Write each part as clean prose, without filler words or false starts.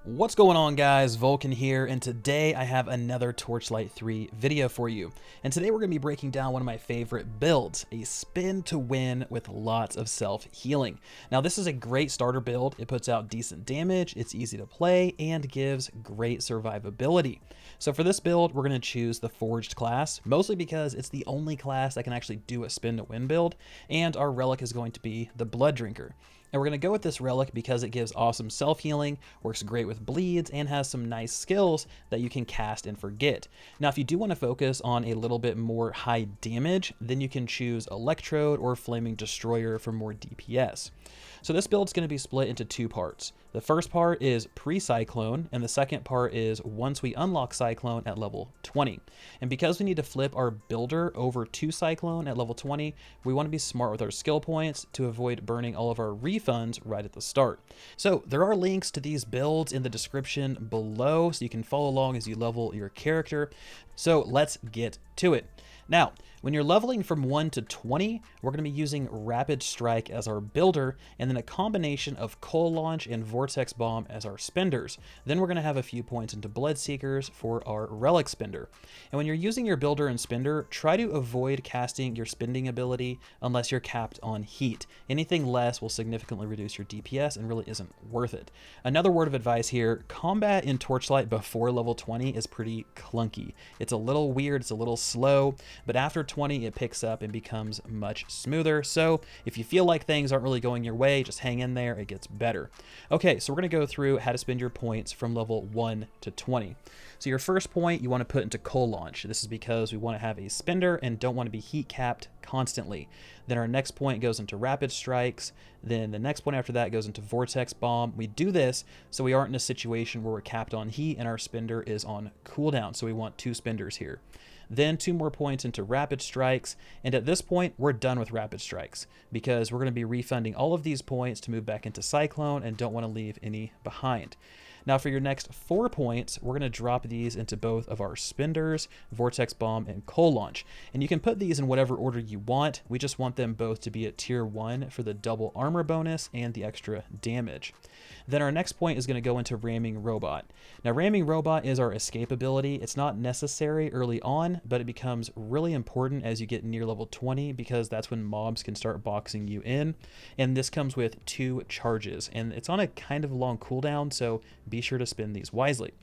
What's going on, guys? Vulkan here, and today I have another Torchlight 3 video for you. And today we're going to be breaking down one of my favorite builds, a spin to win with lots of self-healing. Now this is a great starter build. It puts out decent damage, it's easy to play, and gives great survivability. So for this build, we're going to choose the Forged class, mostly because it's the only class that can actually do a spin to win build, and our relic is going to be the Blood Drinker. And we're going to go with this relic because it gives awesome self-healing, works great with bleeds, and has some nice skills that you can cast and forget. Now, if you do want to focus on a little bit more high damage, then you can choose Electrode or Flaming Destroyer for more DPS. So this build is going to be split into two parts. The first part is pre-Cyclone, and the second part is once we unlock Cyclone at level 20. And because we need to flip our builder over to Cyclone at level 20, we want to be smart with our skill points to avoid burning all of our refunds right at the start. So there are links to these builds in the description below, so you can follow along as you level your character. So let's get to it. Now, when you're leveling from 1 to 20, we're going to be using Rapid Strike as our builder, and then a combination of Coal Launch and Vortex Bomb as our spenders. Then we're going to have a few points into Bloodseekers for our Relic spender. And when you're using your builder and spender, try to avoid casting your spending ability unless you're capped on heat. Anything less will significantly reduce your DPS and really isn't worth it. Another word of advice here, combat in Torchlight before level 20 is pretty clunky. It's a little weird, it's a little slow, but after 20 it picks up and becomes much smoother. So if you feel like things aren't really going your way, just hang in there, it gets better. Okay, so we're going to go through how to spend your points from level 1 to 20. So your first point you want to put into Coal Launch. This is because we want to have a spender and don't want to be heat capped constantly. Then our next point goes into Rapid Strikes. Then the next point after that goes into Vortex Bomb. We do this so we aren't in a situation where we're capped on heat and our spender is on cooldown. So we want two spenders here. Then 2 more points into Rapid Strikes, and at this point we're done with Rapid Strikes because we're going to be refunding all of these points to move back into Cyclone and don't want to leave any behind. Now for your next 4 points, we're going to drop these into both of our spenders, Vortex Bomb and Coal Launch. And you can put these in whatever order you want. We just want them both to be at tier 1 for the double armor bonus and the extra damage. Then our next point is going to go into Ramming Robot. Now Ramming Robot is our escape ability. It's not necessary early on, but it becomes really important as you get near level 20 because that's when mobs can start boxing you in. And this comes with 2 charges, and it's on a kind of long cooldown, so be sure to spend these wisely.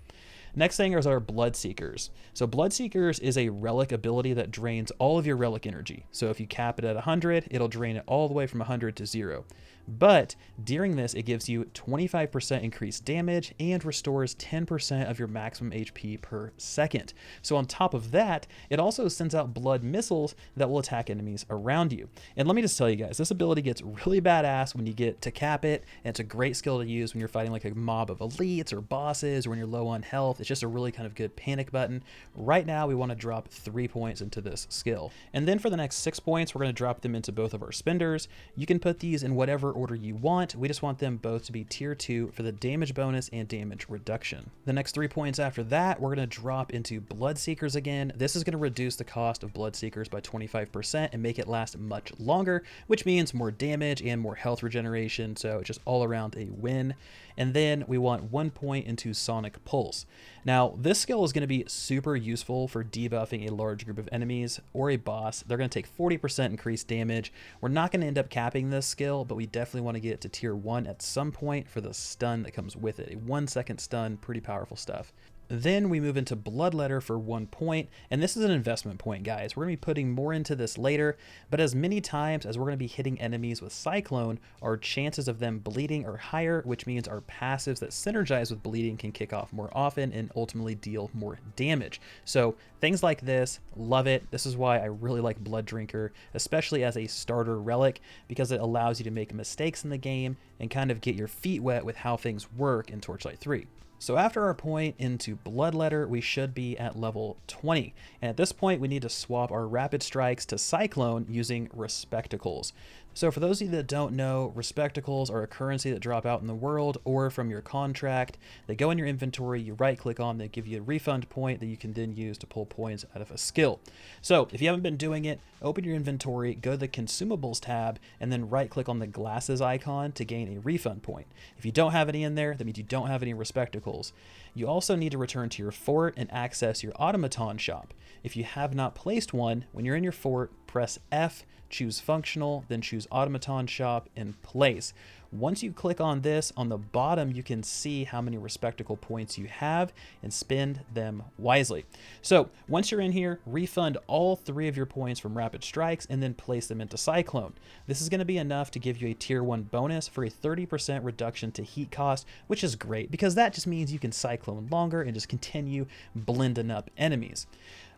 Next thing is our Bloodseekers. So Bloodseekers is a relic ability that drains all of your relic energy. So if you cap it at 100, it'll drain it all the way from 100 to 0. But during this, it gives you 25% increased damage and restores 10% of your maximum HP per second. So on top of that, it also sends out blood missiles that will attack enemies around you. And let me just tell you guys, this ability gets really badass when you get to cap it, and it's a great skill to use when you're fighting like a mob of elites or bosses or when you're low on health. It's just a really kind of good panic button. Right now, we want to drop 3 points into this skill. And then for the next 6 points, we're going to drop them into both of our spenders. You can put these in whatever order you want. We just want them both to be tier 2 for the damage bonus and damage reduction. The next 3 points after that, we're going to drop into Bloodseekers again. This is going to reduce the cost of Bloodseekers by 25% and make it last much longer, which means more damage and more health regeneration. So it's just all around a win. And then we want 1 point into Sonic Pulse. Now, this skill is going to be super useful for debuffing a large group of enemies or a boss. They're going to take 40% increased damage. We're not going to end up capping this skill, but we definitely want to get it to tier 1 at some point for the stun that comes with it. A 1-second stun, pretty powerful stuff. Then we move into Bloodletter for 1 point, and this is an investment point, guys. We're going to be putting more into this later, but as many times as we're going to be hitting enemies with Cyclone, our chances of them bleeding are higher, which means our passives that synergize with bleeding can kick off more often and ultimately deal more damage. So things like this, love it. This is why I really like Blood Drinker, especially as a starter relic, because it allows you to make mistakes in the game and kind of get your feet wet with how things work in Torchlight 3. So after our point into Bloodletter, we should be at level 20. And at this point, we need to swap our Rapid Strikes to Cyclone using Respectacles. So for those of you that don't know, Respectacles are a currency that drop out in the world or from your contract. They go in your inventory, you right click on, they give you a refund point that you can then use to pull points out of a skill. So if you haven't been doing it, open your inventory, go to the consumables tab, and then right click on the glasses icon to gain a refund point. If you don't have any in there, that means you don't have any Respectacles. You also need to return to your fort and access your automaton shop. If you have not placed one, when you're in your fort, press F, choose functional, then choose automaton shop and place. Once you click on this, on the bottom you can see how many Respectacle points you have and spend them wisely. So once you're in here, refund all 3 of your points from rapid strikes and then place them into Cyclone. This is going to be enough to give you a tier 1 bonus for a 30% reduction to heat cost, which is great because that just means you can Cyclone longer and just continue blending up enemies.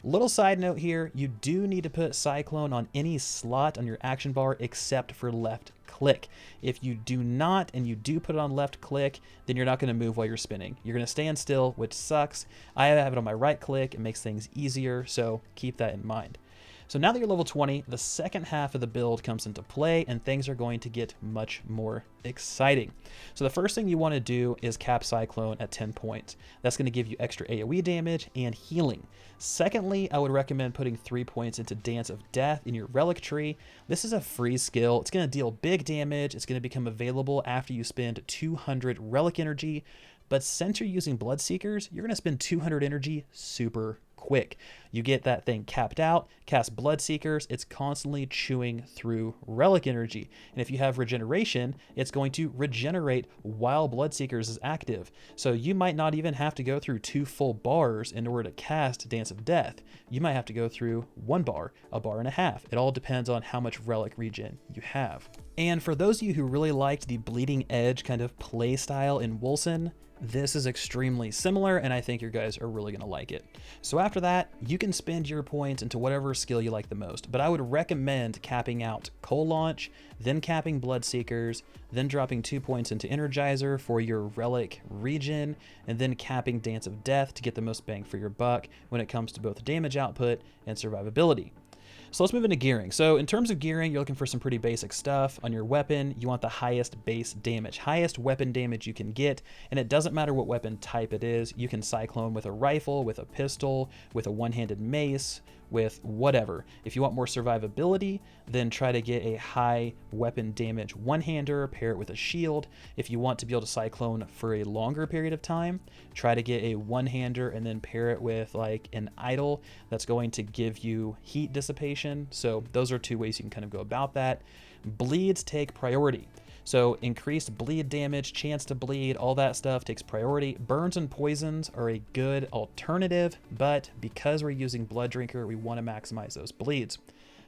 Little side note here, you do need to put Cyclone on any slot on your action bar except for left click. If you do not, and you do put it on left click, then you're not going to move while you're spinning. You're going to stand still, which sucks. I have it on my right click. It makes things easier, so keep that in mind. So now that you're level 20, the second half of the build comes into play and things are going to get much more exciting. So the first thing you want to do is cap Cyclone at 10 points. That's going to give you extra AoE damage and healing. Secondly, I would recommend putting 3 points into Dance of Death in your Relic tree. This is a free skill. It's going to deal big damage. It's going to become available after you spend 200 Relic energy. But since you're using Bloodseekers, you're going to spend 200 energy super quick. You get that thing capped out, cast Bloodseekers, it's constantly chewing through Relic energy. And if you have regeneration, it's going to regenerate while Bloodseekers is active. So you might not even have to go through 2 full bars in order to cast Dance of Death. You might have to go through 1 bar, a bar and a half. It all depends on how much Relic regen you have. And for those of you who really liked the Bleeding Edge kind of play style in Wulson, this is extremely similar, and I think you guys are really going to like it. So after that, you can spend your points into whatever skill you like the most, but I would recommend capping out Coal Launch, then capping Bloodseekers, then dropping 2 points into Energizer for your Relic regen, and then capping Dance of Death to get the most bang for your buck when it comes to both damage output and survivability. So let's move into gearing. So in terms of gearing, you're looking for some pretty basic stuff. On your weapon, you want the highest base damage, highest weapon damage you can get, and it doesn't matter what weapon type it is. You can Cyclone with a rifle, with a pistol, with a one-handed mace, with whatever. If you want more survivability, then try to get a high weapon damage one-hander, pair it with a shield. If you want to be able to Cyclone for a longer period of time, try to get a one-hander and then pair it with like an idol that's going to give you heat dissipation. So those are 2 ways you can kind of go about that. Bleeds take priority. So increased bleed damage, chance to bleed, all that stuff takes priority. Burns and poisons are a good alternative, but because we're using Blood Drinker, we want to maximize those bleeds.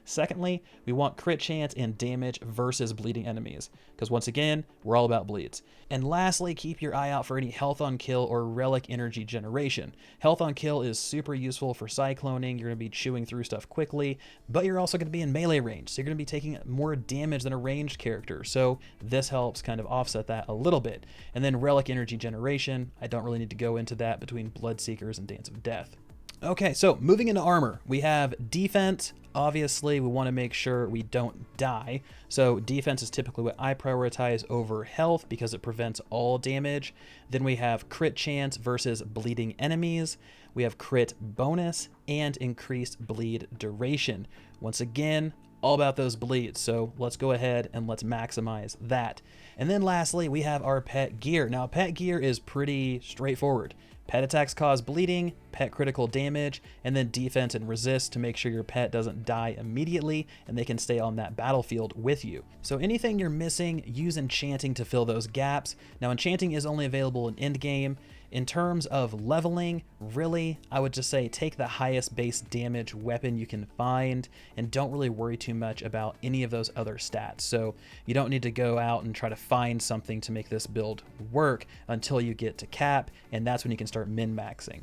Secondly, we want crit chance and damage versus bleeding enemies, because once again, we're all about bleeds. And lastly, keep your eye out for any health on kill or relic energy generation. Health on kill is super useful for cycloning. You're going to be chewing through stuff quickly, but you're also going to be in melee range, so you're going to be taking more damage than a ranged character. So this helps kind of offset that a little bit. And then relic energy generation, I don't really need to go into that between Bloodseekers and Dance of Death. Okay, so moving into armor, we have defense. Obviously, we want to make sure we don't die. So defense is typically what I prioritize over health because it prevents all damage. Then we have crit chance versus bleeding enemies. We have crit bonus and increased bleed duration. Once again, all about those bleeds. So let's go ahead and let's maximize that. And then lastly, we have our pet gear. Now, pet gear is pretty straightforward. Pet attacks cause bleeding, pet critical damage, and then defense and resist to make sure your pet doesn't die immediately and they can stay on that battlefield with you. So anything you're missing, use enchanting to fill those gaps. Now, enchanting is only available in endgame. In terms of leveling, really, I would just say take the highest base damage weapon you can find and don't really worry too much about any of those other stats. So you don't need to go out and try to find something to make this build work until you get to cap, and that's when you can start min-maxing.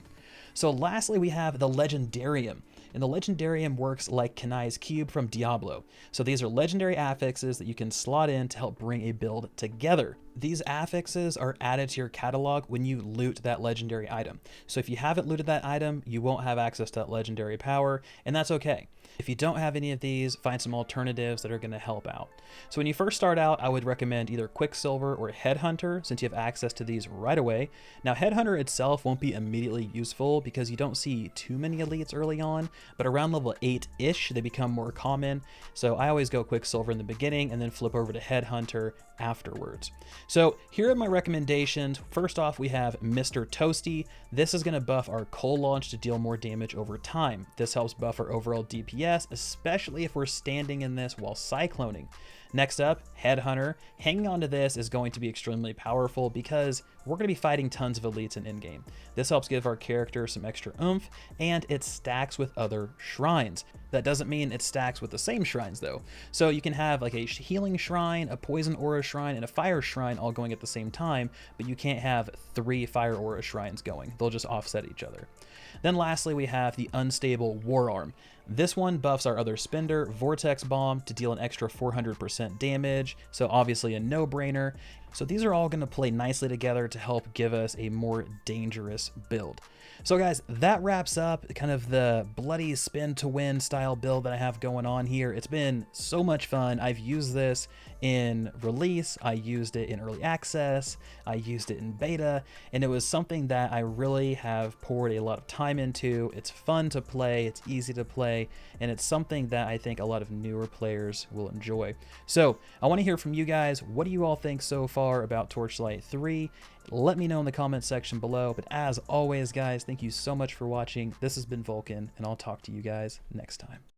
So lastly, we have the Legendarium. And the Legendarium works like Kanai's Cube from Diablo. So these are legendary affixes that you can slot in to help bring a build together. These affixes are added to your catalog when you loot that legendary item. So if you haven't looted that item, you won't have access to that legendary power, and that's okay. If you don't have any of these, find some alternatives that are going to help out. So when you first start out, I would recommend either Quicksilver or Headhunter, since you have access to these right away. Now Headhunter itself won't be immediately useful because you don't see too many elites early on, but around level 8-ish they become more common. So I always go Quicksilver in the beginning and then flip over to Headhunter afterwards. So here are my recommendations. First off, we have Mr. Toasty. This is going to buff our coal launch to deal more damage over time. This helps buff our overall DPS, especially if we're standing in this while cycloning. Next up, Headhunter. Hanging on to this is going to be extremely powerful because we're going to be fighting tons of elites in Endgame. This helps give our character some extra oomph, and it stacks with other shrines. That doesn't mean it stacks with the same shrines though. So you can have like a healing shrine, a poison aura shrine, and a fire shrine all going at the same time, but you can't have 3 fire aura shrines going. They'll just offset each other. Then lastly, we have the Unstable War Arm. This one buffs our other spender, Vortex Bomb, to deal an extra 400% damage, so obviously a no-brainer. So these are all going to play nicely together to help give us a more dangerous build. So guys, that wraps up kind of the bloody spin to win style build that I have going on here. It's been so much fun. I've used this in release, I used it in early access, I used it in beta, and it was something that I really have poured a lot of time into. It's fun to play, it's easy to play, and it's something that I think a lot of newer players will enjoy. So I want to hear from you guys. What do you all think so far about Torchlight 3? Let me know in the comments section below. But as always, guys, thank you so much for watching. This has been Vulkan, and I'll talk to you guys next time.